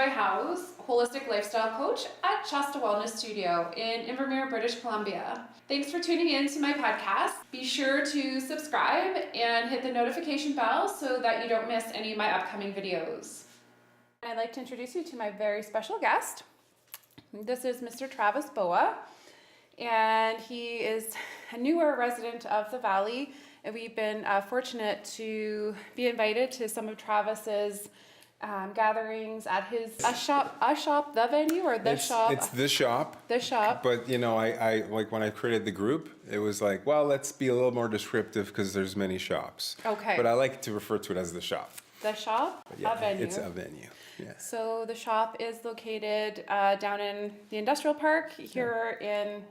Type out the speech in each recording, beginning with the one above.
Howse, holistic lifestyle coach at Shasta Wellness Studio in Invermere, British Columbia. Thanks for tuning in to my podcast. Be sure to subscribe and hit the notification bell so that you don't miss any of my upcoming videos. I'd like to introduce you to my very special guest. This is Mr. Travis Boa, and he is a newer resident of the Valley, and we've been fortunate to be invited to some of Travis's gatherings at his the venue or the shop. It's the shop. The shop. But you know, I like when I created the group, it was like, well, let's be a little more descriptive because there's many shops. Okay. But I like to refer to it as the shop. The shop. Yeah, a venue. It's a venue. Yeah. So the shop is located down in the industrial park here in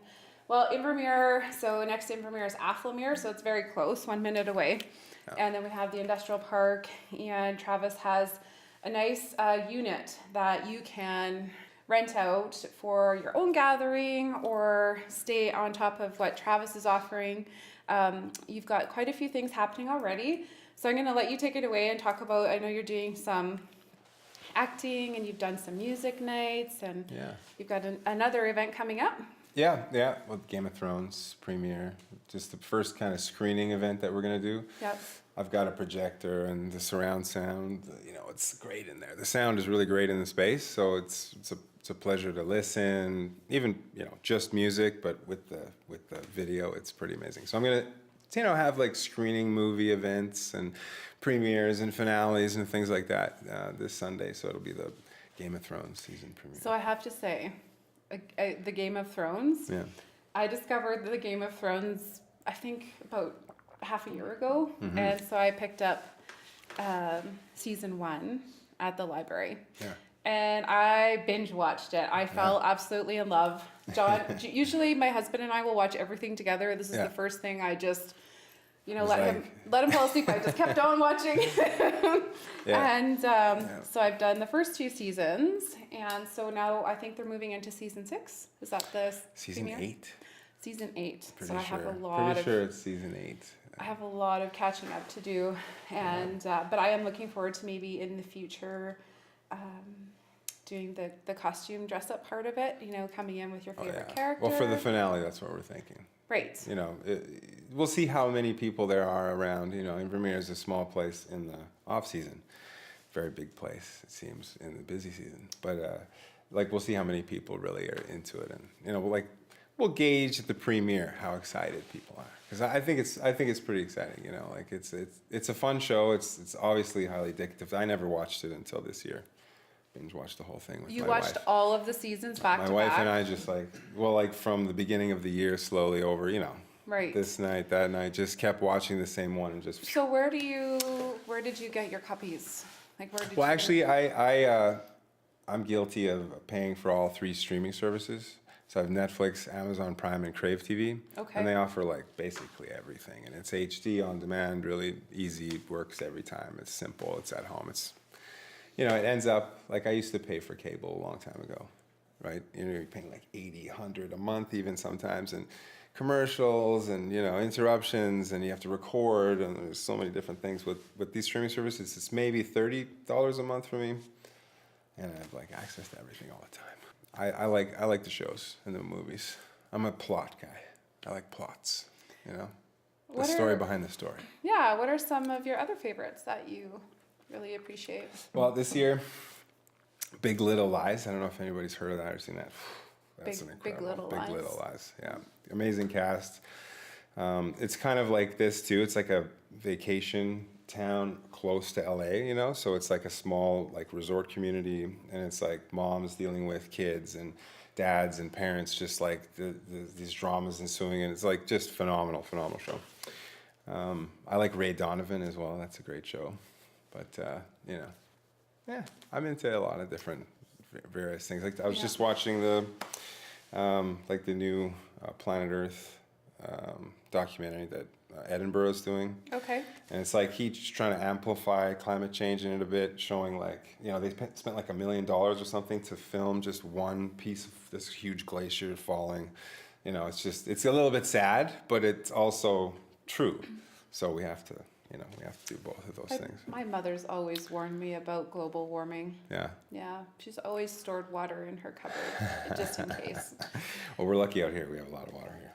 Invermere. So next to Invermere is Athelmere, so it's very close, 1 minute away. Yeah. And then we have the industrial park, and Travis has a nice unit that you can rent out for your own gathering or stay on top of what Travis is offering. You've got quite a few things happening already. So I'm going to let you take it away and talk about, I know you're doing some acting and you've done some music nights and you've got another event coming up. Yeah, with Game of Thrones premiere, just the first kind of screening event that we're going to do. Yep. I've got a projector and the surround sound, you know, it's great in there. The sound is really great in the space, so it's a pleasure to listen, even, you know, just music, but with the video, it's pretty amazing. So I'm going to, you know, have like screening movie events and premieres and finales and things like that this Sunday, so it'll be the Game of Thrones season premiere. So I have to say, the Game of Thrones, I discovered the Game of Thrones, I think about half a year ago, and so I picked up season 1 at the library. Yeah. And I binge watched it. I fell absolutely in love. John, usually my husband and I will watch everything together. This is the first thing I just, you know, let him fall asleep. I just kept on watching. And so I've done the first 2 seasons, and so now I think they're moving into season 6. Is that the season premiere? 8? Season 8. Pretty so I sure. have a lot. Pretty sure it's season 8. I have a lot of catching up to do, and but I am looking forward to maybe in the future doing the costume dress up part of it. You know, coming in with your favorite character. Well, for the finale, that's what we're thinking. Right. You know, we'll see how many people there are around. You know, Invermere is a small place in the off season, very big place it seems in the busy season. But like we'll see how many people really are into it, and you know, we'll gauge at the premiere how excited people are, because I think it's pretty exciting. You know, like it's a fun show. It's obviously highly addictive. I never watched it until this year. Binge watched the whole thing with my wife. You watched all of the seasons back to back? My wife and I just like from the beginning of the year slowly over, you know. Right. This night, that night, just kept watching the same one and just. So where did you get your copies? Like where did Well, actually, I'm guilty of paying for all 3 streaming services. So I have Netflix, Amazon Prime, and Crave TV. Okay. And they offer like basically everything, and it's HD on demand, really easy, works every time. It's simple, it's at home. It's, you know, it ends up like I used to pay for cable a long time ago, right? You know, you're paying like $80, $100 a month even sometimes, and commercials and, you know, interruptions, and you have to record, and there's so many different things. With these streaming services, it's maybe $30 a month for me, and I have like access to everything all the time. I like the shows and the movies. I'm a plot guy. I like plots, you know, the story behind the story. Yeah, what are some of your other favorites that you really appreciate? Well, this year, Big Little Lies. I don't know if anybody's heard of that or seen that. That's an incredible Big Little Lies. Yeah, amazing cast. It's kind of like this too. It's like a vacation town close to LA, you know, so it's like a small like resort community, and it's like moms dealing with kids and dads and parents, just like these dramas ensuing, and it's like just phenomenal show. I like Ray Donovan as well. That's a great show. But you know, yeah, I'm into a lot of different various things. Like I was just watching the like the new Planet Earth documentary that Edinburgh is doing. Okay. And it's like he's trying to amplify climate change in it a bit, showing like, you know, they spent like $1 million or something to film just one piece of this huge glacier falling. You know, it's a little bit sad, but it's also true. So we have to we have to do both of those things. My mother's always warned me about global warming. Yeah. Yeah, she's always stored water in her cupboard, just in case. Well, we're lucky out here. We have a lot of water here.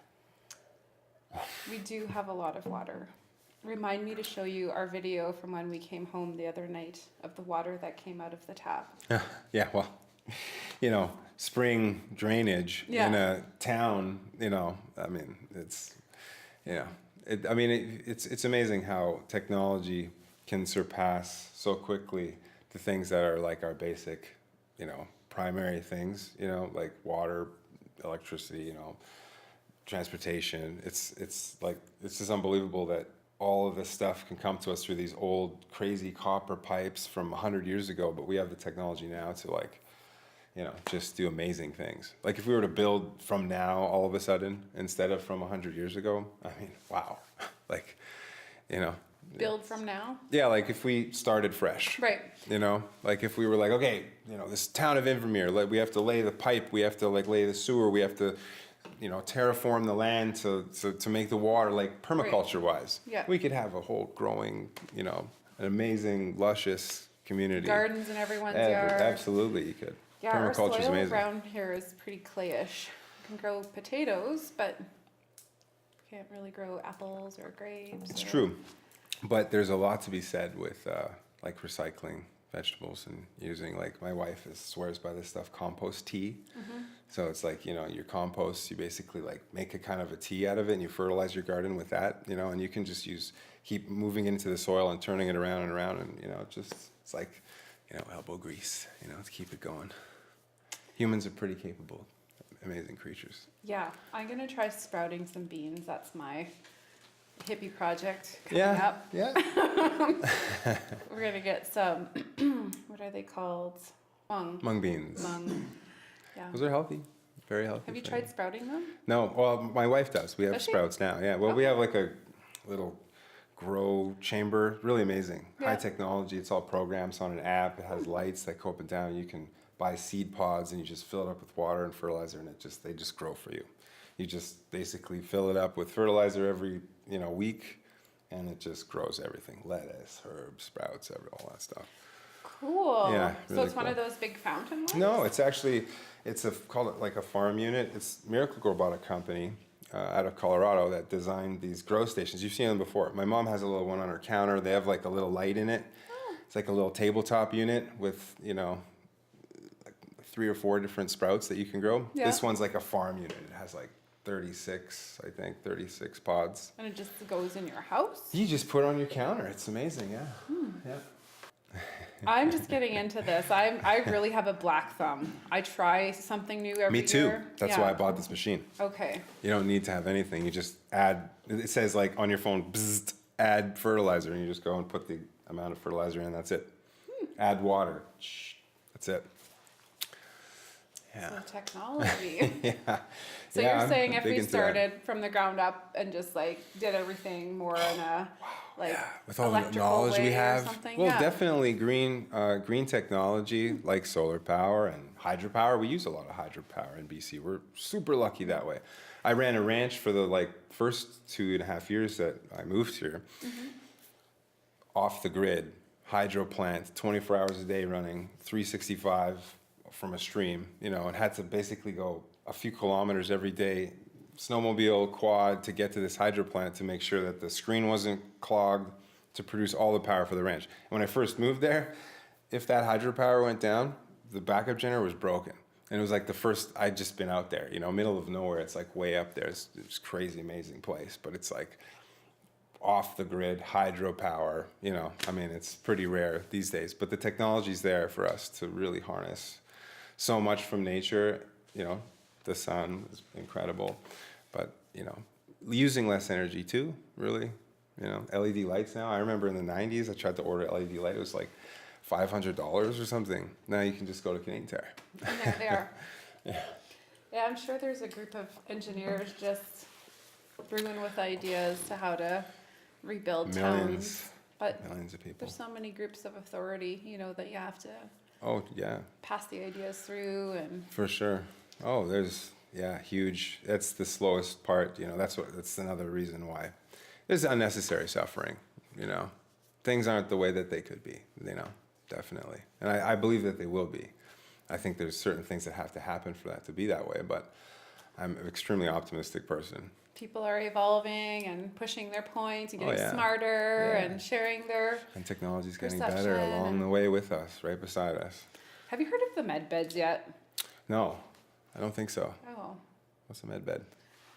We do have a lot of water. Remind me to show you our video from when we came home the other night of the water that came out of the tap. Yeah, well, spring drainage in a town, I mean, it's amazing how technology can surpass so quickly the things that are like our basic, primary things, like water, electricity, transportation. It's just unbelievable that all of this stuff can come to us through these old crazy copper pipes from 100 years ago, but we have the technology now to just do amazing things. Like if we were to build from now all of a sudden instead of from 100 years ago, I mean, wow. Build from now? Yeah, like if we started fresh. Right. Like if we were like, okay, this town of Invermere, like we have to lay the pipe, we have to lay the sewer, we have to terraform the land to make the water, like permaculture wise. Yeah. We could have a whole growing, an amazing, luscious community. Gardens in everyone's yard. Absolutely, you could. Yeah, our Permaculture's soil amazing. around here is pretty clayish. You can grow potatoes, but you can't really grow apples or grapes. It's true. But there's a lot to be said with like recycling vegetables and using, like my wife swears by this stuff, compost tea. Mm-hmm. So it's like, your compost, you basically like make a kind of a tea out of it and you fertilize your garden with that, and you can just keep moving into the soil and turning it around and around and, it's like, elbow grease, to keep it going. Humans are pretty capable, amazing creatures. Yeah, I'm going to try sprouting some beans. That's my hippie project coming up. Yeah. We're going to get some, what are they called? Mung beans. Yeah. Those are healthy, very healthy. Have you tried sprouting them? No, well, my wife does. We have sprouts now. Yeah, well, we Okay. have like a little grow chamber, really amazing. Yeah. High technology. It's all programs on an app. It has lights that go up and down. You can buy seed pods and you just fill it up with water and fertilizer, and they just grow for you. You just basically fill it up with fertilizer every week, and it just grows everything: lettuce, herbs, sprouts, all that stuff. Cool. Yeah, So really it's one of those big fountain ones? No, it's actually call it like a farm unit. It's Miracle Robotic Company out of Colorado that designed these grow stations. You've seen them before. My mom has a little one on her counter. They have like a little light in it. Oh. It's like a little tabletop unit with like 3 or 4 different sprouts that you can grow. Yeah. This one's like a farm unit. It has like 36 pods. And it just goes in your house? You just put it on your counter. It's amazing. Yeah. Yeah. I'm just getting into this. I really have a black thumb. I try something new every year. Me too. That's why I bought this machine. Okay. You don't need to have anything. You just add, it says like on your phone, bzzzt, add fertilizer, and you just go and put the amount of fertilizer in, that's it. Add water. That's it. Yeah. So technology. Yeah. So Yeah, you're saying I'm if big we into started from the ground up and just like did everything more in a with all the electrical knowledge we way or have. something? Well, Yeah. definitely green technology like solar power and hydropower. We use a lot of hydropower in BC. We're super lucky that way. I ran a ranch for the first 2.5 years that I moved here. Mm-hmm. Off the grid, hydro plant, 24 hours a day running, 365 from a stream, and had to basically go a few kilometers every day, snowmobile, quad, to get to this hydro plant to make sure that the screen wasn't clogged to produce all the power for the ranch. And when I first moved there, if that hydropower went down, the backup generator was broken. And it was like the first, I'd just been out there, middle of nowhere. It's like way up there. It's crazy, amazing place. But it's like off the grid, hydropower, it's pretty rare these days. But the technology's there for us to really harness so much from nature. The sun is incredible. But, using less energy too, really. LED lights now. I remember in the 90s, I tried to order LED light. It was like $500 or something. Now you can just go to Canadian Tire. And there they are. Yeah, I'm sure there's a group of engineers just brewing with ideas to how to rebuild towns. But millions of people. there's so many groups of authority, that you have to pass the ideas through and for sure. Oh, there's huge. That's the slowest part. That's another reason why there's unnecessary suffering. you know, things aren't the way that they could be, you know, definitely. And I believe that they will be. I think there's certain things that have to happen for that to be that way, but I'm an extremely optimistic person. People are evolving and pushing their points and getting smarter and sharing their and technology's getting better along the way with us, right beside us. Have you heard of the med beds yet? No, I don't think so. Oh. What's a med bed?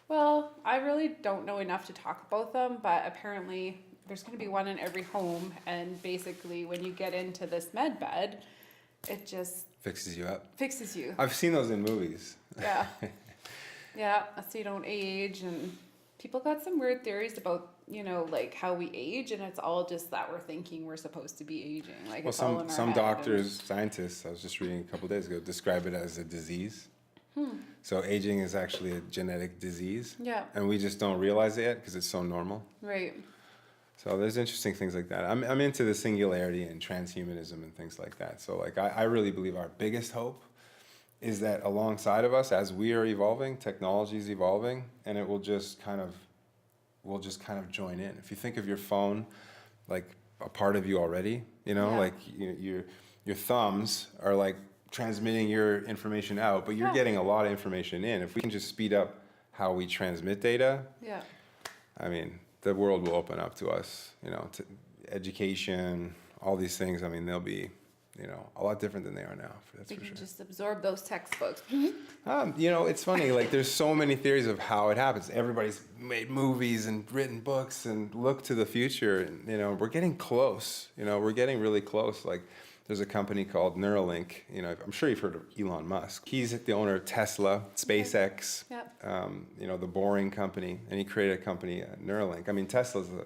Well, I really don't know enough to talk about them, but apparently there's going to be one in every home, and basically when you get into this med bed, it just fixes you up. Fixes you. I've seen those in movies. Yeah. Yeah, so you don't age, and people got some weird theories about, you know, like how we age, and it's all just that we're thinking we're supposed to be aging. Like, well, it's all in our some head doctors, scientists, I was just reading a couple days ago, describe it as a disease. So aging is actually a genetic disease. Yeah. And we just don't realize it yet because it's so normal. Right. So there's interesting things like that. I'm into the singularity and transhumanism and things like that. So like I really believe our biggest hope is that alongside of us, as we are evolving, technology is evolving, and it will just kind of, we'll just kind of join in. If you think of your phone like a part of you already, you know, like your thumbs are like transmitting your information out, but you're getting a lot of information in. If we can just speed up how we transmit data, I mean, the world will open up to us, you know, to education, all these things. I mean, they'll be, you know, a lot different than they are now. That's for sure. We can just absorb those textbooks. You know, it's funny. Like, there's so many theories of how it happens. Everybody's made movies and written books and look to the future. And, you know, we're getting close. You know, we're getting really close. Like, there's a company called Neuralink. You know, I'm sure you've heard of Elon Musk. He's the owner of Tesla, SpaceX, you know, the Boring Company, and he created a company, Neuralink. I mean, Tesla's a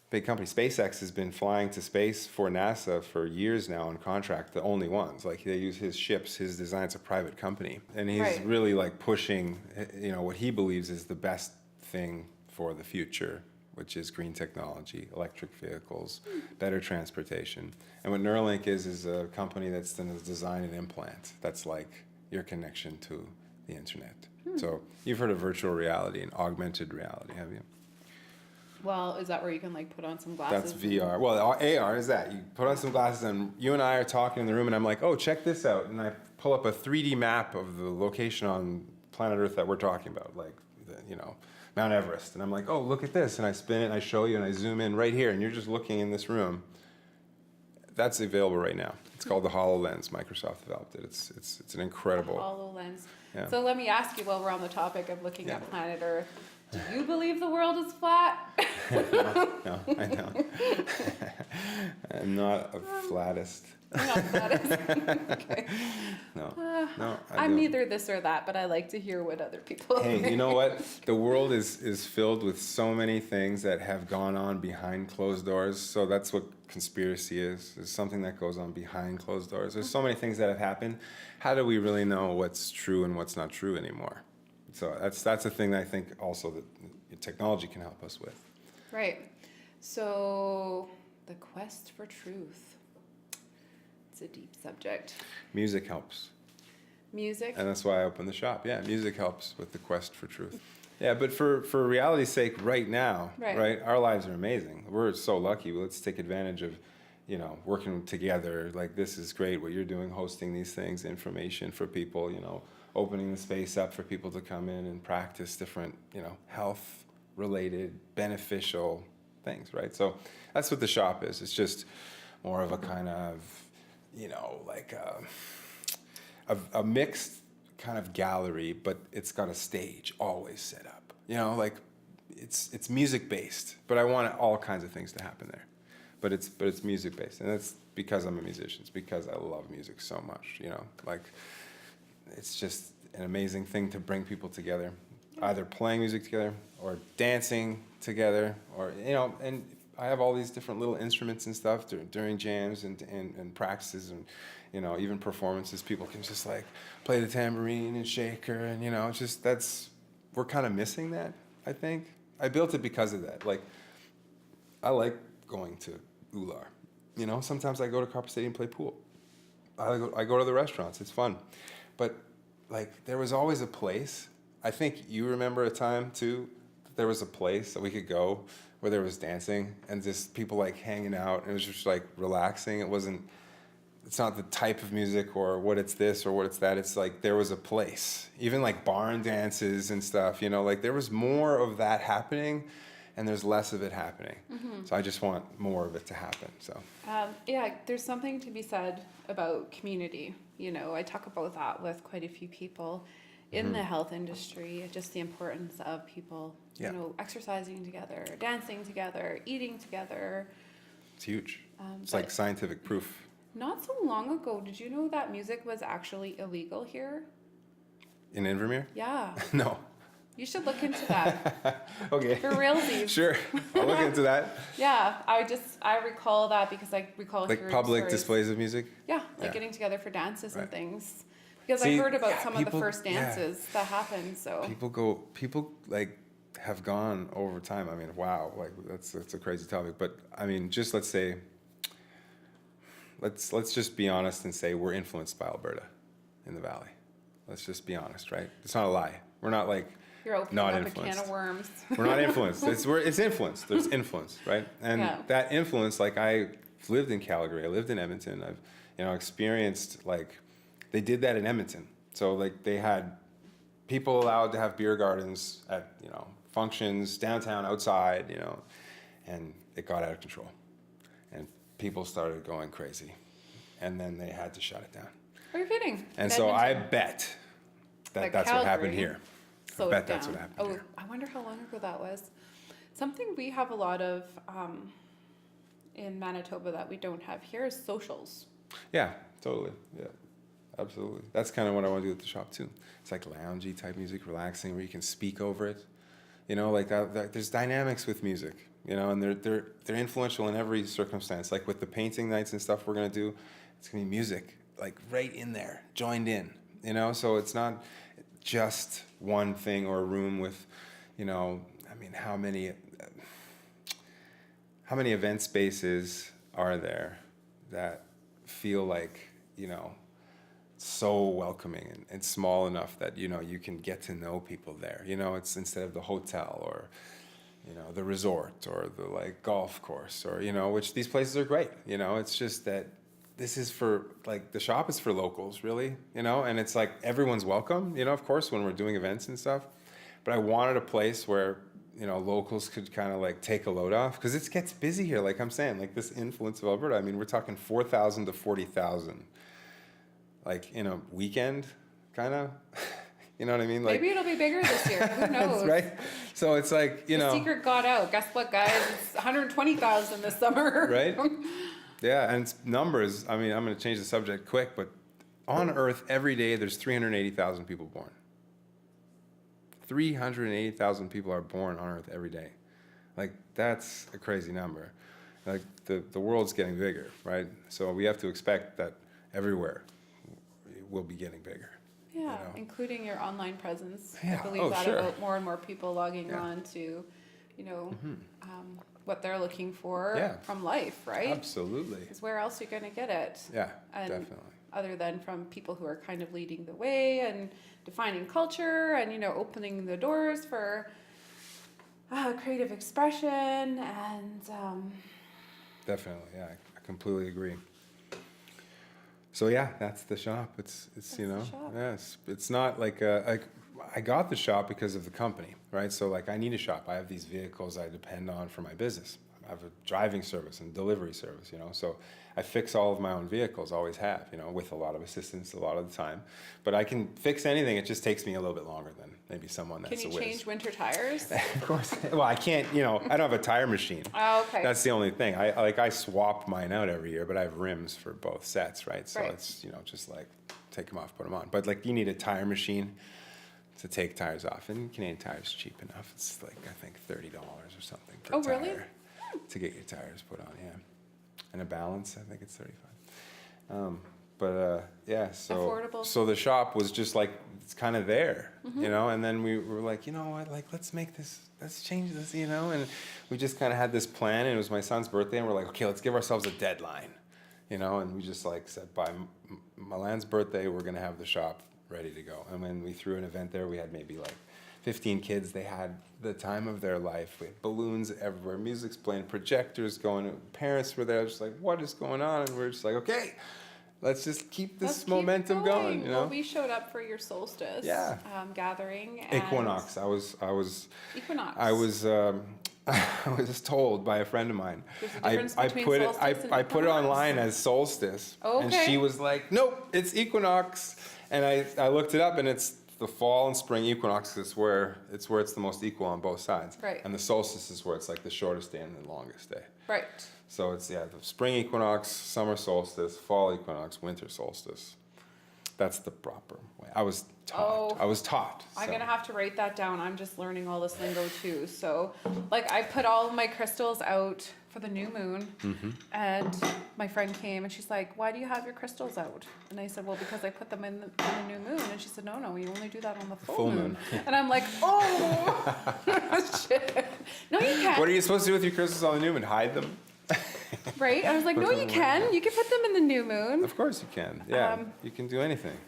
big company. SpaceX has been flying to space for NASA for years now on contract, the only ones. Like, they use his ships, his design's a private company. And he's really like pushing, you know, what he believes is the best thing for the future, which is green technology, electric vehicles, better transportation. And what Neuralink is a company that's going to design an implant that's like your connection to the internet. So you've heard of virtual reality and augmented reality, have you? Well, is that where you can like put on some glasses? That's VR. Well, AR is that. You put on some glasses and you and I are talking in the room and I'm like, oh, check this out. And I pull up a 3D map of the location on planet Earth that we're talking about, like, you know, Mount Everest. And I'm like, oh, look at this. And I spin it and I show you and I zoom in right here. And you're just looking in this room. That's available right now. It's called the HoloLens. Microsoft developed it. It's an incredible. HoloLens. Yeah. So let me ask you, while we're on the topic of looking at planet Earth, do you believe the world is flat? No, I don't. I'm not a flattist. You're not flattist. Okay. No. I'm neither this or that, but I like to hear what other people think. Hey, you know what? The world is filled with so many things that have gone on behind closed doors. So that's what conspiracy is. It's something that goes on behind closed doors. There's so many things that have happened. How do we really know what's true and what's not true anymore? So that's a thing that I think also that technology can help us with. Right. So the quest for truth. It's a deep subject. Music helps. Music? And that's why I opened the shop. Yeah, music helps with the quest for truth. Yeah, but for reality's sake, right now, right, our lives are amazing. We're so lucky. Let's take advantage of, you know, working together. Like, this is great what you're doing, hosting these things, information for people, you know, opening the space up for people to come in and practice different, you know, health-related, beneficial things, right? So that's what the shop is. It's just more of a kind of, you know, like a mixed kind of gallery, but it's got a stage always set up. You know, like it's music-based, but I want all kinds of things to happen there. But it's music-based, and that's because I'm a musician. It's because I love music so much, you know, like. It's just an amazing thing to bring people together, either playing music together or dancing together, or, you know, and I have all these different little instruments and stuff during jams and practices and, you know, even performances. People can just like play the tambourine and shaker, and, you know, it's just, we're kind of missing that, I think. I built it because of that. Like, I like going to Ular. You know, sometimes I go to Carper Stadium and play pool. I go to the restaurants. It's fun. But, like, there was always a place. I think you remember a time, too, there was a place that we could go where there was dancing and just people like hanging out, and it was just like relaxing. It's not the type of music or what it's this or what it's that. It's like there was a place, even like barn dances and stuff, you know, like there was more of that happening and there's less of it happening. So I just want more of it to happen. So yeah, there's something to be said about community. You know, I talk about that with quite a few people in the health industry, just the importance of people, you know, exercising together, dancing together, eating together. It's huge. It's like scientific proof. Not so long ago, did you know that music was actually illegal here? In Invermere? Yeah. No. You should look into that. Okay. For realsies. Sure. I'll look into that. Yeah, I recall that because I recall like public stories. Displays of music? Yeah, like getting together for dances and things. Because I heard about some of the first dances that happened. So people like have gone over time. I mean, wow, like that's a crazy topic. But I mean, just let's say, let's just be honest and say we're influenced by Alberta in the valley. Let's just be honest, right? It's not a lie. We're not like you're opening not up influenced. A can of worms. We're not influenced. It's influence. There's influence, right? And that influence, like I lived in Calgary, I lived in Edmonton. I've experienced like they did that in Edmonton. So like they had people allowed to have beer gardens at functions downtown, outside, and it got out of control, and people started going crazy, and then they had to shut it down. Are you kidding? And so I bet that's Calgary, what happened here. I bet that's what happened here. I wonder how long ago that was. Something we have a lot of in Manitoba that we don't have here is socials. Yeah, totally. Yeah, absolutely. That's kind of what I want to do with the shop too. It's like loungy type music, relaxing, where you can speak over it. Like there's dynamics with music, and they're influential in every circumstance. Like with the painting nights and stuff we're gonna do, it's gonna be music like right in there, joined in. So it's not just one thing or a room with, I mean, how many event spaces are there that feel like, so welcoming and small enough that, you can get to know people there. It's instead of the hotel or, the resort or the like golf course or, which these places are great. It's just that this is for like the shop is for locals really, and it's like everyone's welcome, of course, when we're doing events and stuff. But I wanted a place where, locals could kind of like take a load off, because it gets busy here. Like I'm saying, like this influence of Alberta. I mean, we're talking 4,000 to 40,000, like in a weekend, kind of. You know what I mean? Like, maybe it'll be bigger this year. Who knows? That's right. So it's like, the secret got out. Guess what, guys? It's 120,000 this summer. Right. Yeah, and numbers, I mean, I'm going to change the subject quick, but on Earth, every day, there's 380,000 people born. 380,000 people are born on Earth every day. Like, that's a crazy number. Like, the world's getting bigger, right? So we have to expect that everywhere it will be getting bigger. Yeah, including your online presence. Yeah. I believe about more and more people logging on to, what they're looking for from life, right? Absolutely. Because where else are you going to get it? Yeah, definitely. Other than from people who are kind of leading the way and defining culture and, opening the doors for creative expression and... Definitely, yeah, I completely agree. So yeah, that's the shop. It's the shop. Yes, it's not like I got the shop because of the company, right? So like I need a shop. I have these vehicles I depend on for my business. I have a driving service and delivery service, so I fix all of my own vehicles, always have, with a lot of assistance a lot of the time. But I can fix anything. It just takes me a little bit longer than maybe someone that's Can you change winter tires? Of course. Well, I can't, I don't have a tire machine. Oh, okay. That's the only thing. I swap mine out every year, but I have rims for both sets, right? So it's, just like take them off, put them on. But like you need a tire machine to take tires off, and Canadian Tire's cheap enough. It's like I think $30 or something per tire. Really? To get your tires put on, yeah. And a balance, I think it's 35. Yeah, so affordable. So the shop was just like it's kind of there, and then we were like, what, like let's change this, and we just kind of had this plan, and it was my son's birthday, and we're like, okay, let's give ourselves a deadline, and we just like said by Milan's birthday we're gonna have the shop ready to go. And when we threw an event there, we had maybe like 15 kids, they had the time of their life with balloons everywhere, music's playing, projectors going, parents were there just like, what is going on? And we're just like, okay, let's just keep this momentum going, you know? Well, we showed up for your solstice gathering. And Equinox. I was Equinox. I was told by a friend of mine. There's a difference I between put it solstice and I put it equinox? online as solstice, and Okay. she was like, "Nope, it's equinox." And I looked it up, and it's the fall and spring equinox is where it's the most equal on both sides. Right. And the solstice is where it's like the shortest day and the longest day. Right. So it's the spring equinox, summer solstice, fall equinox, winter solstice. That's the proper way. I was taught. I'm going to have to write that down. I'm just learning all this lingo too. So, like, I put all of my crystals out for the new moon, and my friend came and she's like, "Why do you have your crystals out?" And I said, "Well, because I put them in the new moon." And she said, "No, you only do that on the full moon." And I'm like, "Oh, shit. No, you can't." What are you supposed to do with your crystals on the new moon? Hide them? Right? I was like, "No, you can. You can put them in the new moon." Of course you can. Yeah, you can do anything.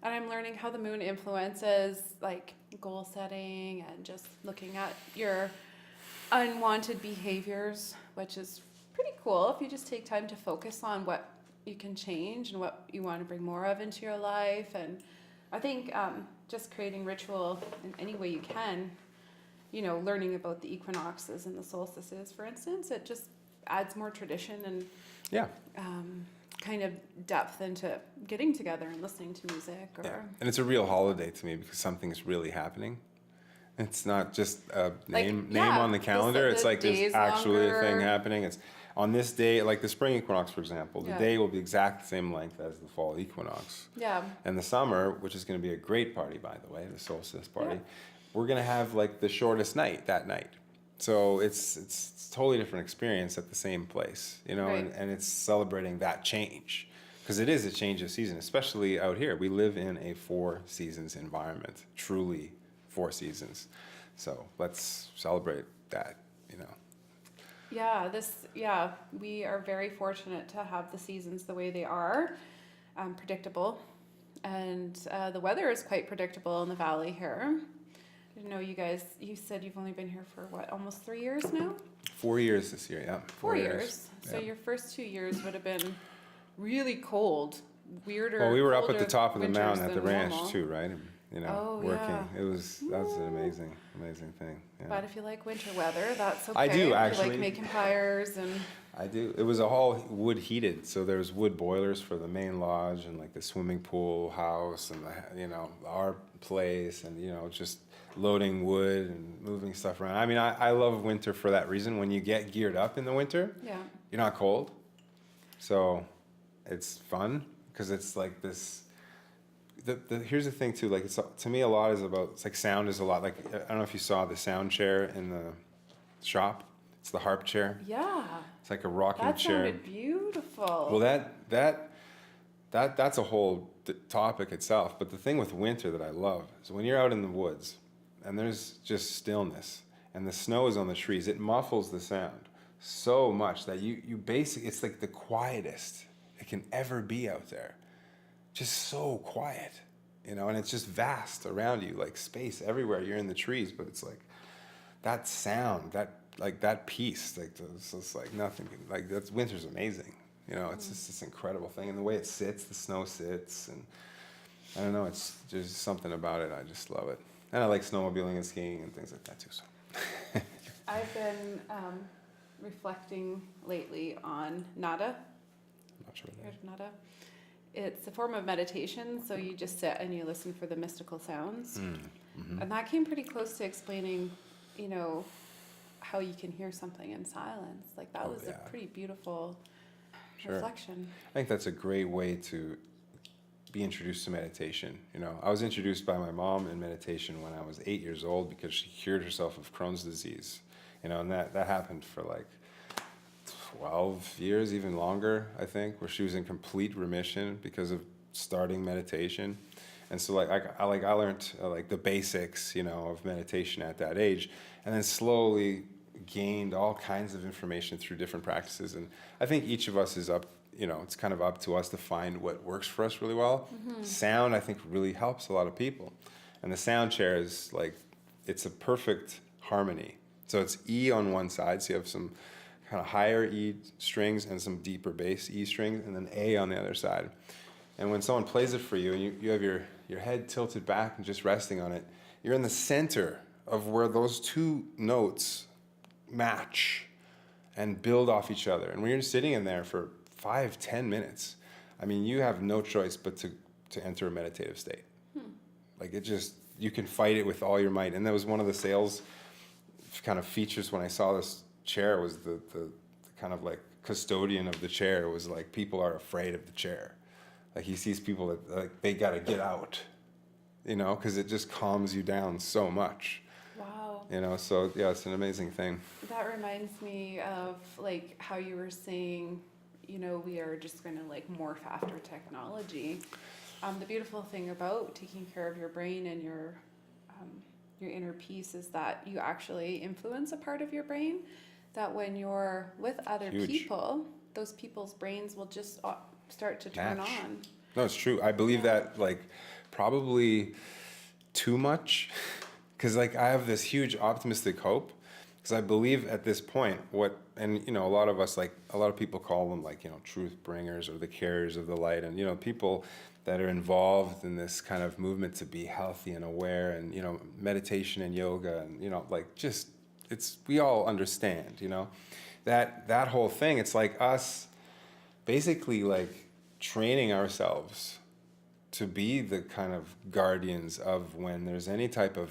And I'm learning how the moon influences like goal setting and just looking at your unwanted behaviors, which is pretty cool if you just take time to focus on what you can change and what you want to bring more of into your life. And I think just creating ritual in any way you can, you know, learning about the equinoxes and the solstices, for instance, it just adds more tradition and kind of depth into getting together and listening to music. And it's a real holiday to me because something's really happening. It's not just a name on the calendar. It's like there's actually a thing happening. It's on this day, like the spring equinox, for example, the day will be exact the same length as the fall equinox. Yeah. And the summer, which is going to be a great party, by the way, the solstice party, we're going to have like the shortest night that night. So it's a totally different experience at the same place, you know, and it's celebrating that change because it is a change of season, especially out here. We live in a 4 seasons environment, truly 4 seasons. So let's celebrate that, you know. We are very fortunate to have the seasons the way they are, predictable. And the weather is quite predictable in the valley here. I didn't know you said you've only been here for what, almost 3 years now? 4 years this year, yeah. 4 years. So your first 2 years would have been really cold, weirder. Well, we were up at the top of the mountain at the ranch too, right? You know, working. Yeah. That's an amazing thing. Yeah. But if you like winter weather, that's okay. I do If actually. you like making fires and. I do. It was all wood heated, so there's wood boilers for the main lodge and like the swimming pool house and our place and just loading wood and moving stuff around. I mean, I love winter for that reason. When you get geared up in the winter, you're not cold, so it's fun because it's like this. Here's the thing too. Like to me, a lot is about. It's like sound is a lot. Like I don't know if you saw the sound chair in the shop. It's the harp chair. Yeah. It's like a rocking chair. That sounded beautiful. Well, that's a whole topic itself. But the thing with winter that I love is when you're out in the woods and there's just stillness and the snow is on the trees, it muffles the sound so much that you basically, it's like the quietest it can ever be out there. Just so quiet, and it's just vast around you, like space everywhere. You're in the trees, but it's like that sound, that peace, like it's just like nothing. Like winter's amazing, It's just this incredible thing, and the way it sits, the snow sits, and I don't know. There's something about it. I just love it, and I like snowmobiling and skiing and things like that too. So I've been reflecting lately on nada. I'm not sure what that is. Nada. It's a form of meditation, so you just sit and you listen for the mystical sounds. Mm-hmm. And that came pretty close to explaining, how you can hear something in silence. Like that was a pretty beautiful reflection. I think that's a great way to be introduced to meditation. I was introduced by my mom in meditation when I was 8 years old because she cured herself of Crohn's disease. And that happened for like 12 years, even longer, I think, where she was in complete remission because of starting meditation. And so I learned like the basics, of meditation at that age, and then slowly gained all kinds of information through different practices. And I think each of us is up, it's kind of up to us to find what works for us really well. Mm-hmm. Sound, I think, really helps a lot of people. And the sound chair is like it's a perfect harmony. So it's E on one side, so you have some kind of higher E strings and some deeper bass E strings, and then A on the other side. And when someone plays it for you, and you have your head tilted back and just resting on it, you're in the center of where those two notes match and build off each other. And when you're sitting in there for 5-10 minutes, I mean, you have no choice but to enter a meditative state. Like it just, you can fight it with all your might. And that was one of the sales kind of features when I saw this chair, was the kind of like custodian of the chair was like, people are afraid of the chair. Like he sees people that like they got to get out, you know, because it just calms you down so much. Wow. You know, so yeah, it's an amazing thing. That reminds me of like how you were saying, you know, we are just going to like morph after technology. The beautiful thing about taking care of your brain and your inner peace is that you actually influence a part of your brain that when you're with other people, those people's brains will just start to turn on. No, it's true. I believe that like probably too much, because like I have this huge optimistic hope, because I believe at this point and you know, a lot of people call them like, you know, truth bringers or the carriers of the light, and you know, people that are involved in this kind of movement to be healthy and aware, and you know, meditation and yoga, and you know, like just we all understand, you know, that whole thing. It's like us basically like training ourselves to be the kind of guardians of when there's any type of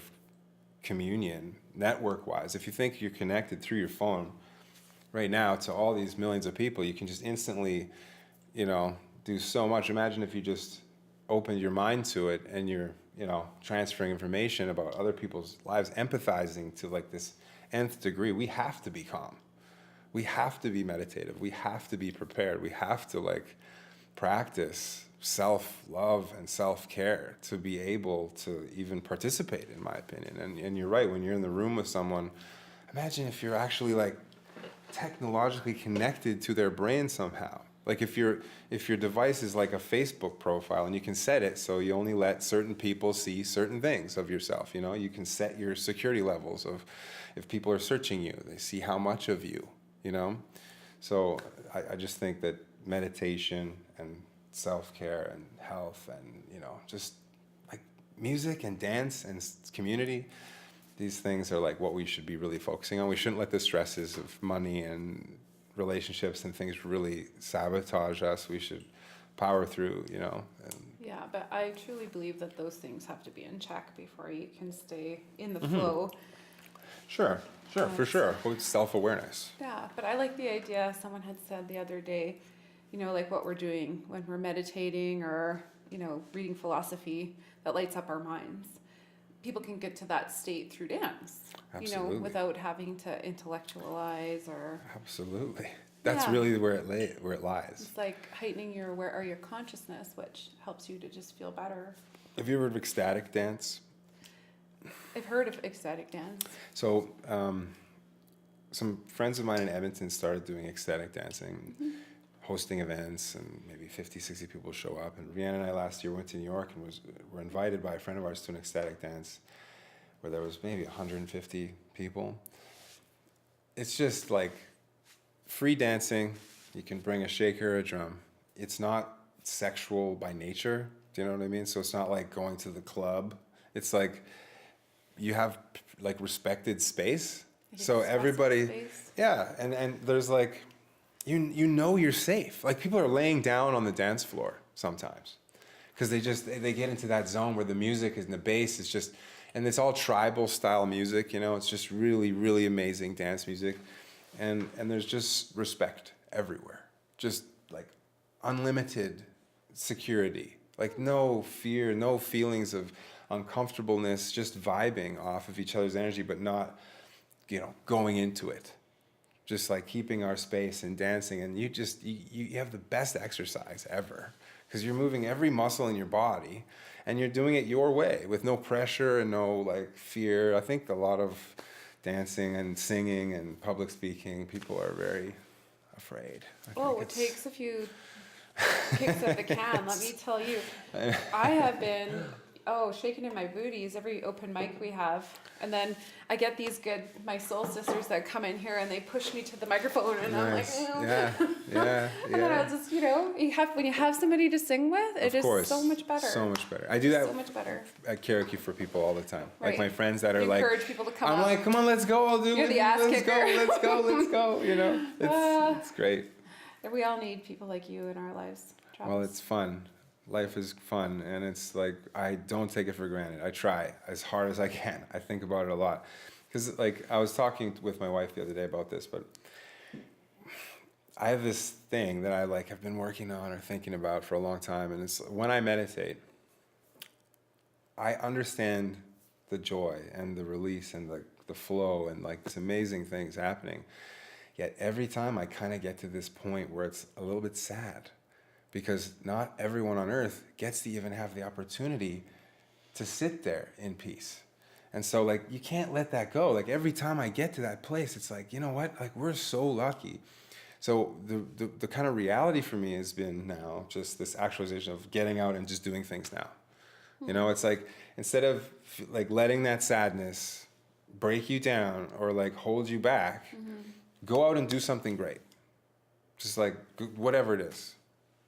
communion network wise. If you think you're connected through your phone right now to all these millions of people, you can just instantly, you know, do so much. Imagine if you just opened your mind to it and you're, you know, transferring information about other people's lives, empathizing to like this nth degree. We have to be calm. We have to be meditative. We have to be prepared. We have to like practice self-love and self-care to be able to even participate, in my opinion. And you're right, when you're in the room with someone, imagine if you're actually like technologically connected to their brain somehow. Like if your device is like a Facebook profile, and you can set it so you only let certain people see certain things of yourself. You know, you can set your security levels of if people are searching you, they see how much of you, you know. So I just think that meditation and self-care and health and, you know, just like music and dance and community, these things are like what we should be really focusing on. We shouldn't let the stresses of money and relationships and things really sabotage us. We should power through, you know. Yeah, but I truly believe that those things have to be in check before you can stay in the flow. Sure, for sure. With self-awareness. Yeah, but I like the idea, someone had said the other day, you know, like what we're doing when we're meditating or, you know, reading philosophy that lights up our minds. People can get to that state through dance, Absolutely. You know, without having to intellectualize or. Absolutely. That's really where it lies. It's like heightening your consciousness, which helps you to just feel better. Have you ever heard of ecstatic dance? I've heard of ecstatic dance. So, some friends of mine in Edmonton started doing ecstatic dancing, hosting events, and maybe 50, 60 people show up. And Rihanna and I last year went to New York and were invited by a friend of ours to an ecstatic dance where there was maybe 150 people. It's just like free dancing. You can bring a shaker or a drum. It's not sexual by nature. Do you know what I mean? So it's not like going to the club. It's like you have like respected space. So everybody, space. Yeah, and there's like, you know you're safe. Like people are laying down on the dance floor sometimes because they get into that zone where the music and the bass is just, and it's all tribal style music, you know, it's just really, really amazing dance music. And there's just respect everywhere. Just like unlimited security, like no fear, no feelings of uncomfortableness, just vibing off of each other's energy, but not, you know, going into it. Just like keeping our space and dancing, and you have the best exercise ever because you're moving every muscle in your body and you're doing it your way with no pressure and no like fear. I think a lot of dancing and singing and public speaking, people are very afraid. Oh, it takes a few kicks of the can, let me tell you. I have been shaking in my booties every open mic we have. And then I get my soul sisters that come in here and they push me to the microphone and Nice. I'm like, Yeah. And then I'll just, when you have somebody to sing with, it is so much better. So much better. I do that so much better. at karaoke for people all the time. Right. Like my friends that are you like, encourage people to come I'm up. like, come on, let's go. I'll do You're it. the ass Let's kicker. Let's go. It's great. We all need people like you in our lives, Travis. Well, it's fun. Life is fun, and it's like I don't take it for granted. I try as hard as I can. I think about it a lot, because like I was talking with my wife the other day about this, but I have this thing that I have been working on or thinking about for a long time, and it's when I meditate, I understand the joy and the release and the flow and this amazing things happening. Yet every time I kind of get to this point where it's a little bit sad, because not everyone on earth gets to even have the opportunity to sit there in peace. And so you can't let that go. Every time I get to that place, it's you know what? We're so lucky. So the kind of reality for me has been now just this actualization of getting out and just doing things now. Mm-hmm. It's instead of letting that sadness break you down or hold you back, go out and do something great. Just whatever it is.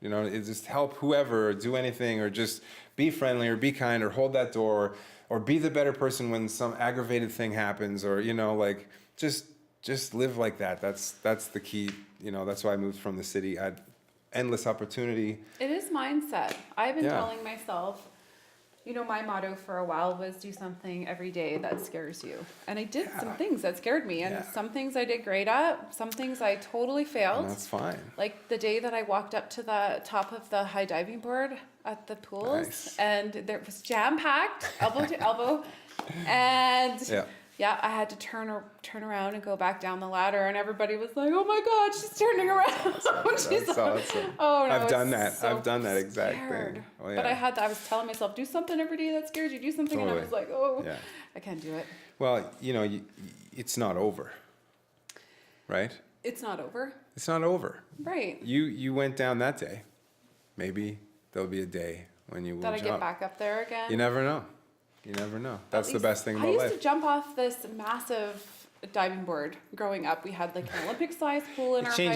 It just help whoever, or do anything, or just be friendly, or be kind, or hold that door, or be the better person when some aggravated thing happens, or just live like that. That's the key. That's why I moved from the city. I had endless opportunity. It is mindset. I've been telling myself, my motto for a while was do something every day that scares you. And I did some things that scared me. And some things I did great at. Some things I totally failed. And that's fine. Like the day that I walked up to the top of the high diving board at the pools. Nice. And there was jam-packed, elbow to elbow. And... Yeah, I had to turn around and go back down the ladder, and everybody was like, "Oh my God, she's turning around!" That's awesome. Oh no, I've done that. So I've done that exact scared. thing. Oh, yeah. But I was telling myself, do something every day that scares you. Do something, Totally. and I was like, "Oh, I can't do it." Well, it's not over, right? It's not over. It's not over. Right. You went down that day. Maybe there'll be a day when you will that I jump. get back up there again. You never know. You never know. That's the best thing about life. I used to jump off this massive diving board growing up. We had an Olympic-sized pool in our high school.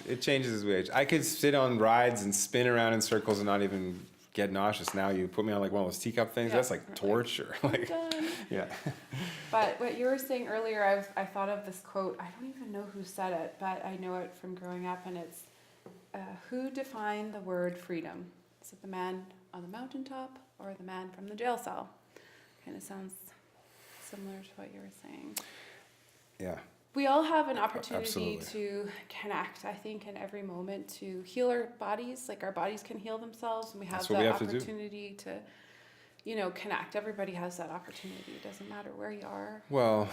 It changes as we age. I could sit on rides and spin around in circles and not even get nauseous. Now you put me on one of those teacup things. That's torture. Yeah. But what you were saying earlier, I thought of this quote. I don't even know who said it, but I know it from growing up, and it's, who defined the word freedom? Is it the man on the mountaintop or the man from the jail cell? Kind of sounds similar to what you were saying. Yeah. We all have an opportunity Absolutely. to connect, I think, in every moment to heal our bodies. Our bodies can heal themselves, and we have the opportunity to connect. Everybody has that opportunity. It doesn't matter where you are. Well,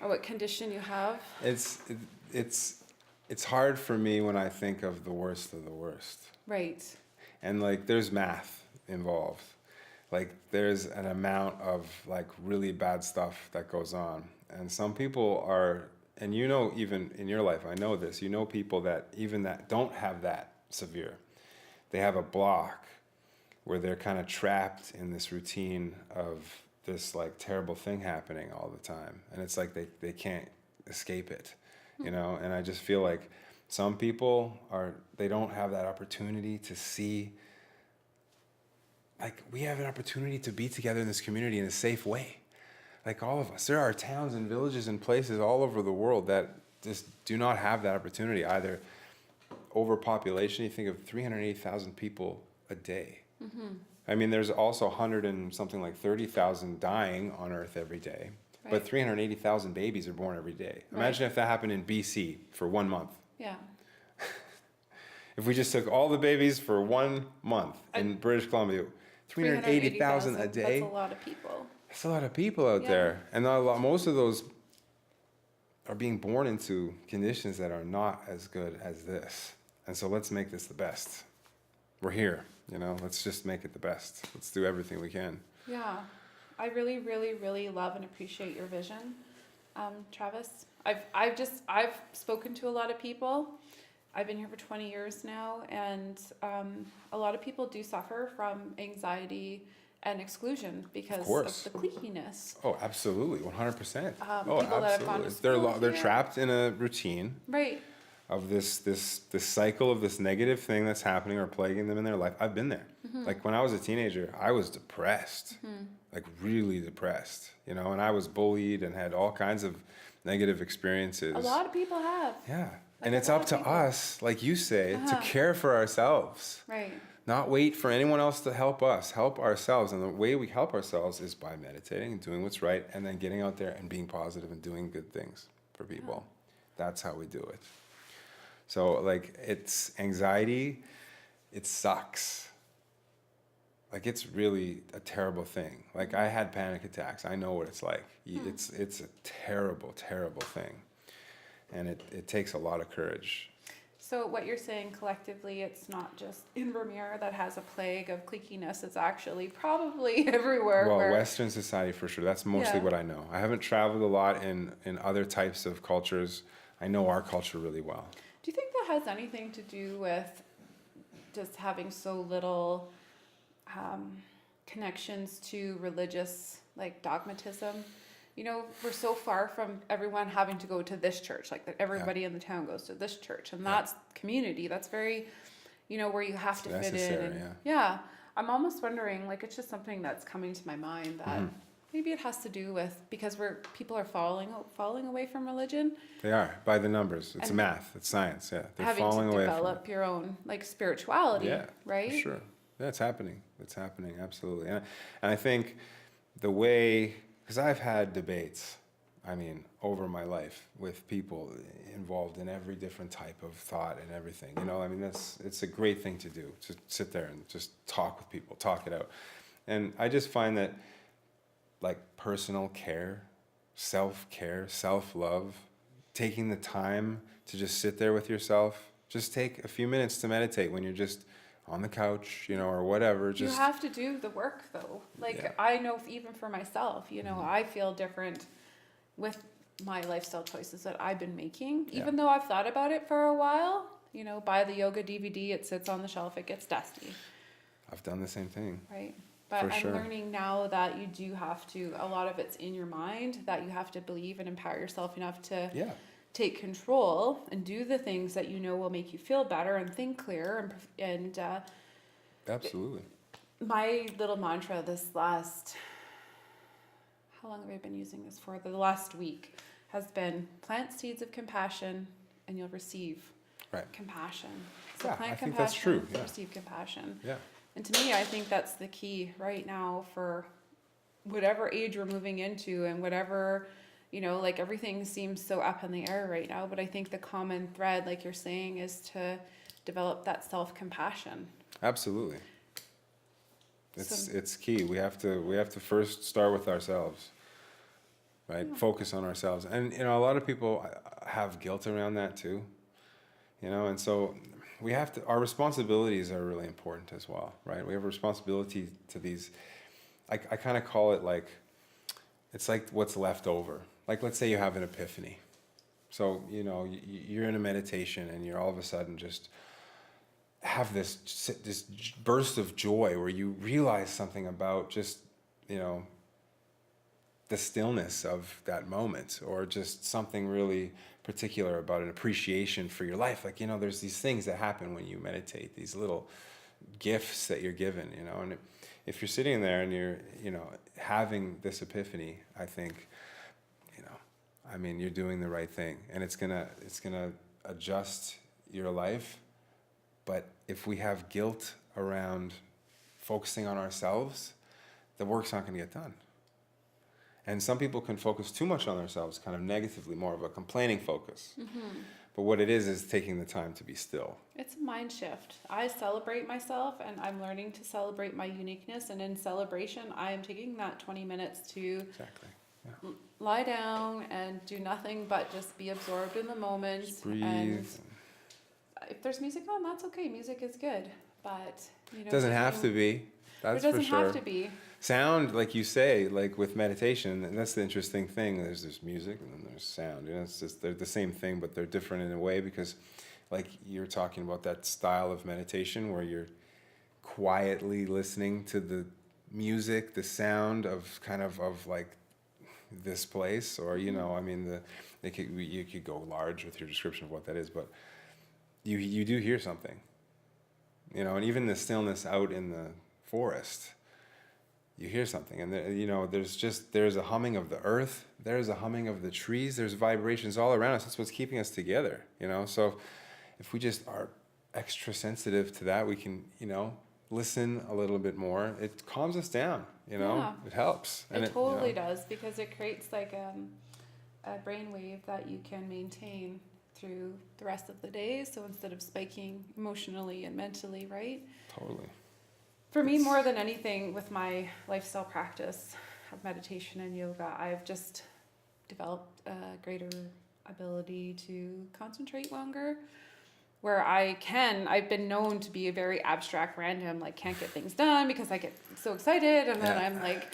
or what condition you have. It's hard for me when I think of the worst of the worst. Right. And there's math involved. There's an amount of really bad stuff that goes on. And some people are, and even in your life, I know this, people that even that don't have that severe. They have a block where they're kind of trapped in this routine of this terrible thing happening all the time. And it's they can't escape it, And I just feel some people they don't have that opportunity to see. We have an opportunity to be together in this community in a safe way. All of us. There are towns and villages and places all over the world that just do not have that opportunity. Either overpopulation, you think of 380,000 people a day. Mm-hmm. I mean, there's also 30,000 dying on Earth every day. Right. But 380,000 babies are born every day. Imagine if that happened in BC for 1 month. Yeah. If we just took all the babies for 1 month in British Columbia, 380,000 a day. That's a lot of people. That's a lot of people out there. And most of those are being born into conditions that are not as good as this. And so let's make this the best. We're here, let's just make it the best. Let's do everything we can. Yeah. I really, really, really love and appreciate your vision, Travis. I've spoken to a lot of people. I've been here for 20 years now, and a lot of people do suffer from anxiety and exclusion because of the cliquiness. Oh, absolutely, 100%. People that have gone to school they're trapped in a routine, right, of this cycle of this negative thing that's happening or plaguing them in their life. I've been there. Like when I was a teenager, I was depressed, like really depressed, you know, and I was bullied and had all kinds of negative experiences. A lot of people have. Yeah. And it's up to us, like you say, to care for ourselves. Right. Not wait for anyone else to help us, help ourselves. And the way we help ourselves is by meditating and doing what's right, and then getting out there and being positive and doing good things for people. That's how we do it. So like, it's anxiety, it sucks. Like, it's really a terrible thing. Like, I had panic attacks. I know what it's like. It's a terrible, terrible thing. And it takes a lot of courage. So what you're saying collectively, it's not just Invermere that has a plague of cliquiness. It's actually probably everywhere. Well, Western society for sure. That's mostly what I know. I haven't traveled a lot in other types of cultures. I know our culture really well. Do you think that has anything to do with just having so little connections to religious, like, dogmatism? You know, we're so far from everyone having to go to this church, like that everybody in the town goes to this church, and that's community. That's very, you know, where you have to fit in. And, I'm almost wondering, like, it's just something that's coming to my mind that maybe it has to do with because people are falling away from religion. They are, by the numbers. It's math. It's science. Yeah, they're having falling to away develop your own, like, spirituality. Yeah, right. For sure. Yeah, it's happening. It's happening, absolutely. And I think the way, because I've had debates, I mean, over my life with people involved in every different type of thought and everything. You know, I mean, it's a great thing to do, to sit there and just talk with people, talk it out. And I just find that, like, personal care, self-care, self-love, taking the time to just sit there with yourself, just take a few minutes to meditate when you're just on the couch, you know, or whatever. Just, you have to do the work, though. Like, I know even for myself, you know, I feel different with my lifestyle choices that I've been making, even though I've thought about it for a while. You know, buy the yoga DVD, it sits on the shelf, it gets dusty. I've done the same thing. Right. But I'm learning now that you do have to, a lot of it's in your mind, that you have to believe and empower yourself enough to take control and do the things that you know will make you feel better and think clear. And absolutely. My little mantra this last, how long have I been using this for? The last week has been plant seeds of compassion and you'll receive compassion. So plant compassion, that's true. Receive compassion. Yeah. And to me, I think that's the key right now for whatever age we're moving into and whatever, you know, like, everything seems so up in the air right now. But I think the common thread, like you're saying, is to develop that self-compassion. Absolutely. It's key. We have to first start with ourselves, right? Yeah. Focus on ourselves. And, you know, a lot of people have guilt around that too, you know, and so we have to, our responsibilities are really important as well, right? We have a responsibility to these, I kind of call it like, it's like what's left over. Like, let's say you have an epiphany. So, you know, you're in a meditation and you're all of a sudden just have this burst of joy where you realize something about just, you know, the stillness of that moment, or just something really particular about an appreciation for your life. Like, you know, there's these things that happen when you meditate, these little gifts that you're given, you know, and if you're sitting there and you're, you know, having this epiphany, I think, you know, I mean, you're doing the right thing, and it's gonna adjust your life. But if we have guilt around focusing on ourselves, the work's not gonna get done. And some people can focus too much on themselves, kind of negatively, more of a complaining focus. But what it is taking the time to be still. It's a mind shift. I celebrate myself, and I'm learning to celebrate my uniqueness. And in celebration, I am taking that 20 minutes to lie down and do nothing but just be absorbed in the moment. Just breathe. And if there's music on, that's okay. Music is good. But, you know, it doesn't have to be. That's for sure. It doesn't have to be. Sound, like you say, like with meditation, and that's the interesting thing. There's music and then there's sound. You know, it's just, they're the same thing, but they're different in a way, because, like, you're talking about that style of meditation where you're quietly listening to music, the sound of kind of like this place, or you know, I mean, you could go large with your description of what that is, but you do hear something, you know, and even the stillness out in the forest, you hear something, and you know, there's a humming of the earth, there's a humming of the trees, there's vibrations all around us. That's what's keeping us together, you know. So if we just are extra sensitive to that, we can, you know, listen a little bit more. It calms us down, you know. Yeah. It helps. And it totally does, because it creates like a brainwave that you can maintain through the rest of the day. So instead of spiking emotionally and mentally, right? Totally. For me, more than anything, with my lifestyle practice of meditation and yoga, I've just developed a greater ability to concentrate longer. Where I've been known to be a very abstract, random, like can't get things done because I get so excited, and then I'm like,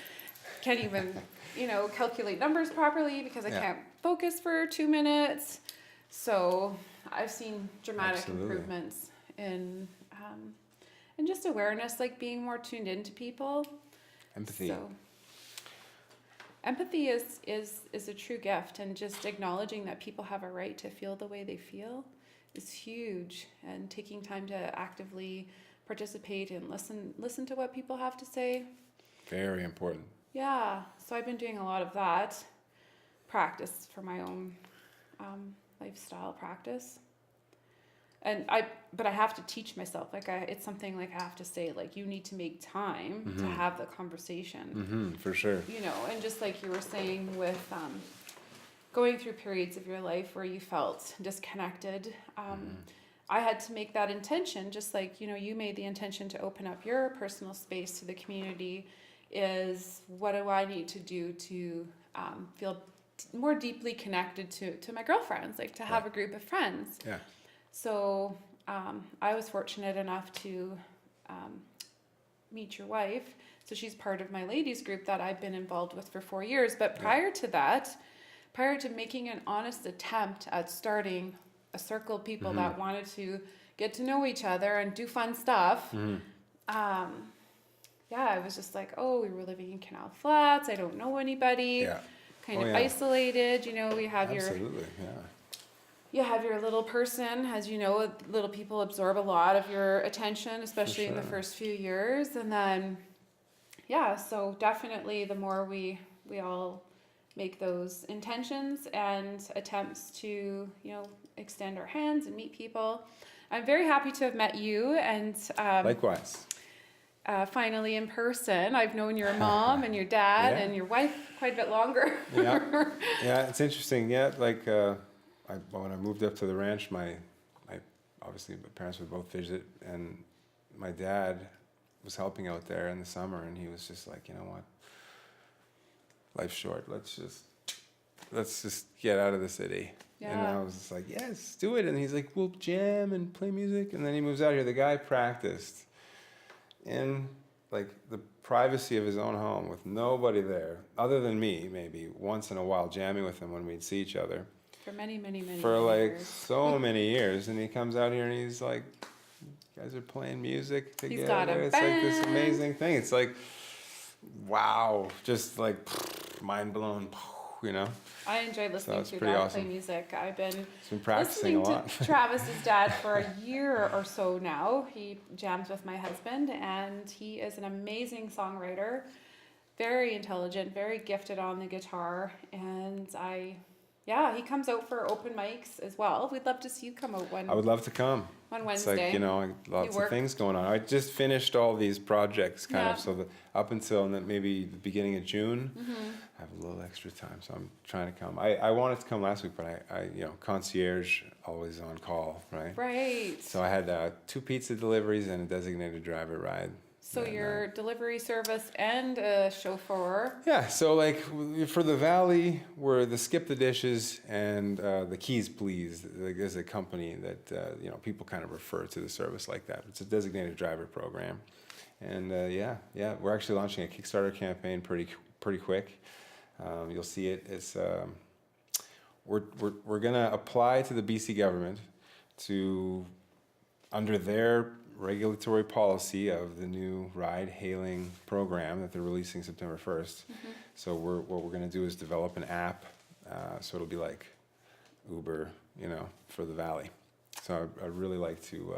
can't even, you know, calculate numbers properly because I can't focus for 2 minutes. So I've seen dramatic improvements in just awareness, like being more tuned into people. Empathy. So empathy is a true gift, and just acknowledging that people have a right to feel the way they feel is huge, and taking time to actively participate and listen to what people have to say. Very important. Yeah, so I've been doing a lot of that practice for my own lifestyle practice. But I have to teach myself, like it's something like I have to say, like, you need to make time to have the conversation. For sure. You know, and just like you were saying with going through periods of your life where you felt disconnected, I had to make that intention, just like, you know, you made the intention to open up your personal space to the community, is what do I need to do to feel more deeply connected to my girlfriends, like to have a group of friends. Yeah. So I was fortunate enough to meet your wife. So she's part of my ladies group that I've been involved with for 4 years. But prior to that, prior to making an honest attempt at starting a circle of people that wanted to get to know each other and do fun stuff, I was just like, oh, we were living in Canal Flats. I don't know anybody. Kind of isolated. You know, we have you have your little person, as you know, little people absorb a lot of your attention, especially in the first few years. And then, so definitely the more we all make those intentions and attempts to, you know, extend our hands and meet people. I'm very happy to have met you, and likewise. Finally in person. I've known your mom and your dad and your wife quite a bit longer. It's interesting. Like when I moved up to the ranch, my parents would both visit, and my dad was helping out there in the summer, and he was just like, you know what, life's short. Let's just get out of the city. And I was just like, yes, do it. And he's like, we'll jam and play music. And then he moves out here. The guy practiced in like the privacy of his own home with nobody there other than me, maybe once in a while, jamming with him when we'd see each other. For many for like years. So many years. And he comes out here and he's like, you guys are playing music together. He's got a it's band. Like this amazing thing. It's like, wow, just like mind blown, you know. I enjoy listening to Dad play music. I've been practicing listening a lot. to Travis's dad for a year or so now. He jams with my husband, and he is an amazing songwriter, very intelligent, very gifted on the guitar, and he comes out for open mics as well. We'd love to see you come out I would love to come. On Wednesday. It's like, you know, lots of things going on. I just finished all these projects kind of, so up until maybe the beginning of June, I have a little extra time, so I'm trying to come. I wanted to come last week, but I concierge, always on call, right? Right. So I had 2 pizza deliveries and a designated driver ride. So your delivery service and a chauffeur. Yeah, so like for the Valley, we're the Skip the Dishes and the Keys Please. There's a company that people kind of refer to the service like that. It's a designated driver program, and we're actually launching a Kickstarter campaign pretty quick. You'll see it. It's we're gonna apply to the BC government to, under their regulatory policy of the new ride-hailing program that they're releasing September 1st. So what we're going to do is develop an app, so it'll be like Uber, for the valley. So I'd really like to,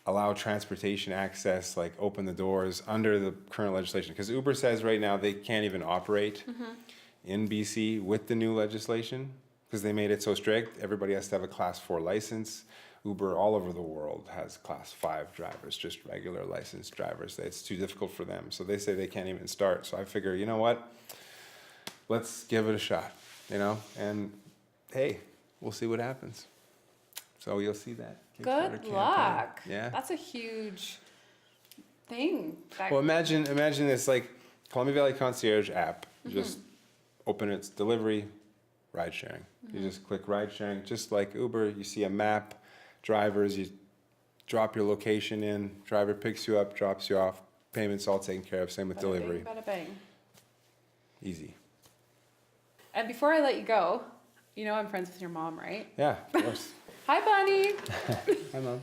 allow transportation access, like open the doors under the current legislation. Because Uber says right now they can't even operate in BC with the new legislation because they made it so strict. Everybody has to have a Class 4 license. Uber all over the world has Class 5 drivers, just regular licensed drivers. It's too difficult for them. So they say they can't even start. So I figure, you know what? Let's give it a shot, and hey, we'll see what happens. So you'll see that. Good luck. Yeah. That's a huge thing. Well, imagine this, like Columbia Valley Concierge app. You just open its delivery, ride sharing. You just click ride sharing, just like Uber. You see a map, drivers, you drop your location in, driver picks you up, drops you off, payments all taken care of, same with delivery. Bada bang. Easy. And before I let you go, I'm friends with your mom, right? Yeah, of course. Hi, Bonnie. Hi, Mom.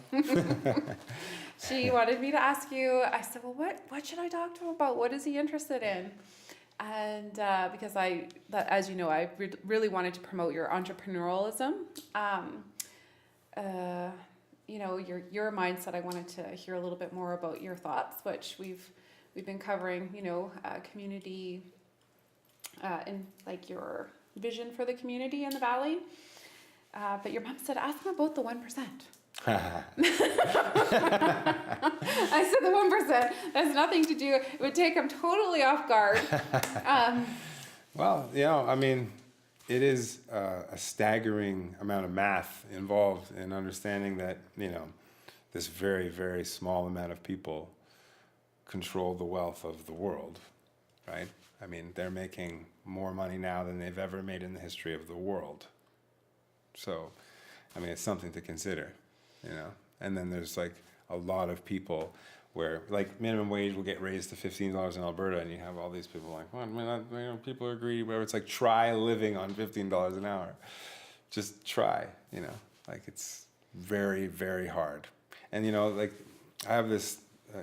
She wanted me to ask you. I said, well, what should I talk to him about? What is he interested in? And because as you know, I really wanted to promote your entrepreneurialism. Your mindset. I wanted to hear a little bit more about your thoughts, which we've been covering. Community, and like your vision for the community in the valley. But your mom said, ask him about the 1%. I said the 1%. That's nothing to do. It would take him totally off guard. Well, it is a staggering amount of math involved in understanding that, this very, very small amount of people control the wealth of the world, right? They're making more money now than they've ever made in the history of the world. So, it's something to consider, And then there's like a lot of people where like minimum wage will get raised to $15 in Alberta, and you have all these people like, well, people are greedy, whatever. It's like, try living on $15 an hour. Just try, like it's very, very hard. And, like I have this,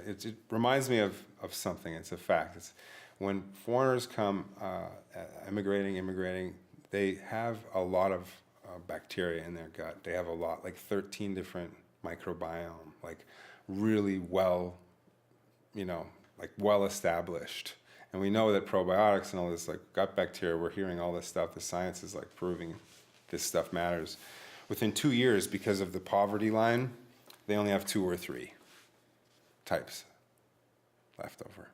it reminds me of something. It's a fact. It's when foreigners come, immigrating, they have a lot of bacteria in their gut. They have a lot, like 13 different microbiome, like really well established. And we know that probiotics and all this like gut bacteria, we're hearing all this stuff. The science is like proving this stuff matters. Within 2 years, because of the poverty line, they only have 2 or 3 types left over.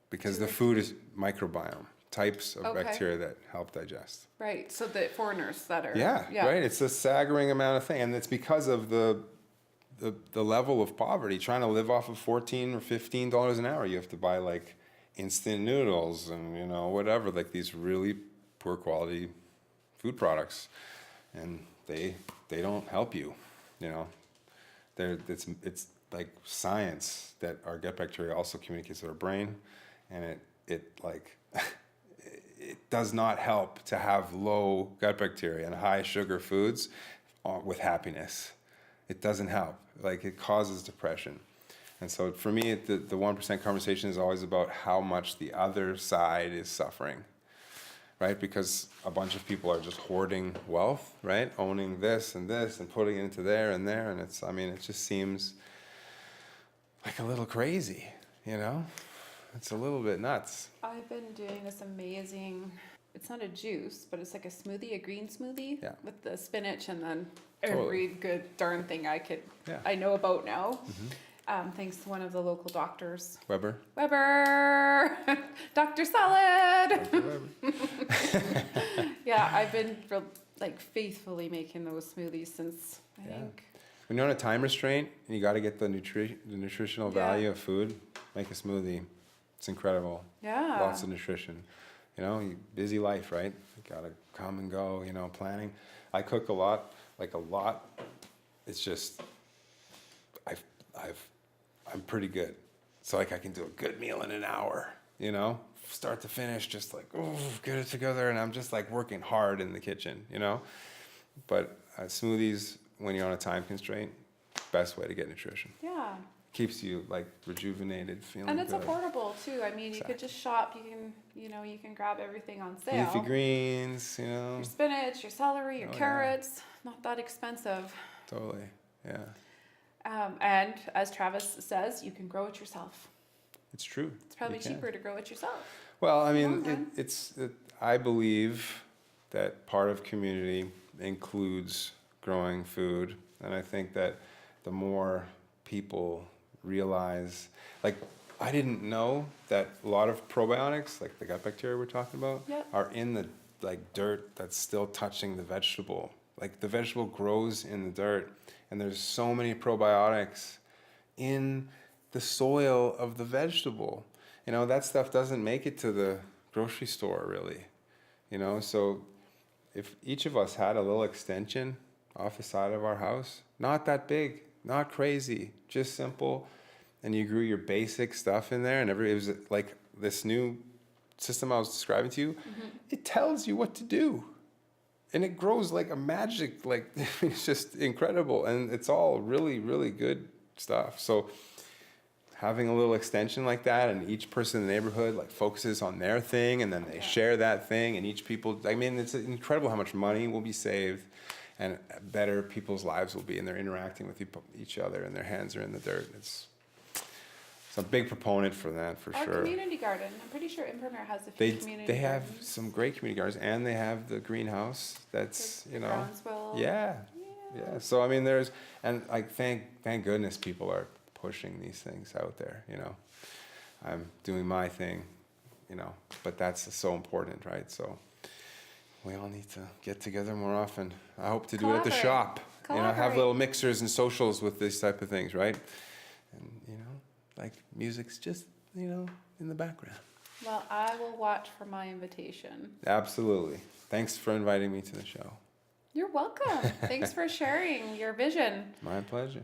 Because the food is microbiome. Types of bacteria that help digest. Right. So the foreigners that are right. It's a staggering amount of thing, and it's because of the level of poverty. Trying to live off of $14 or $15 an hour, you have to buy like instant noodles and whatever, like these really poor quality food products, and they don't help you. It's like science that our gut bacteria also communicates with our brain, and it it does not help to have low gut bacteria and high sugar foods with happiness. It doesn't help. Like, it causes depression. And so for me, the 1% conversation is always about how much the other side is suffering, right? Because a bunch of people are just hoarding wealth, right? Owning this and putting it into there. And it's, it just seems like a little crazy, It's a little bit nuts. I've been doing this amazing, it's not a juice, but it's like a smoothie, a green smoothie with the spinach and then every good darn thing I know about now. Thanks to one of the local doctors. Weber. Dr. Salad. Dr. Weber. Yeah, I've been faithfully making those smoothies since I think. When you're on a time restraint and you got to get the nutritional value of food, make a smoothie. It's incredible. Yeah. Lots of nutrition. Busy life, right? You gotta come and go, planning. I cook a lot. It's just, I'm pretty good. So I can do a good meal in an hour, start to finish, just get it together. And I'm just working hard in the kitchen, But smoothies when you're on a time constraint, best way to get nutrition. Yeah. Keeps you like rejuvenated, feeling And it's good. affordable too. I mean, you could just shop. You can grab everything on sale. Leafy greens, Your spinach, your celery, your carrots. Not that expensive. Totally, yeah. And as Travis says, you can grow it yourself. It's true. It's probably cheaper to grow it yourself. Well, I mean, I believe that part of community includes growing food, and I think that the more people realize, like, I didn't know that a lot of probiotics, like the gut bacteria we're talking about, are in the like dirt that's still touching the vegetable. Like the vegetable grows in the dirt, and there's so many probiotics in the soil of the vegetable. That stuff doesn't make it to the grocery store really. So if each of us had a little extension off the side of our house, not that big, not crazy, just simple, and you grew your basic stuff in there, and it was like this new system I was describing to you, it tells you what to do. And it grows like a magic, like it's just incredible. And it's all really, really good stuff. So having a little extension like that, and each person in the neighborhood like focuses on their thing, and then they share that thing, and each people, I mean, it's incredible how much money will be saved and better people's lives will be, and they're interacting with each other, and their hands are in the dirt. It's a big proponent for that, for sure. Our community garden. I'm pretty sure Invermere has a few community They have gardens. some great community gardens, and they have the greenhouse that's, Brownsville. Yeah. So, I mean, and like, thank goodness people are pushing these things out there, I'm doing my thing, but that's so important, right? So we all need to get together more often. I hope to do it at the shop, have little mixers and socials with these type of things, right? And, like music's just, in the background. Well, I will watch for my invitation. Absolutely. Thanks for inviting me to the show. You're welcome. Thanks for sharing your vision. My pleasure.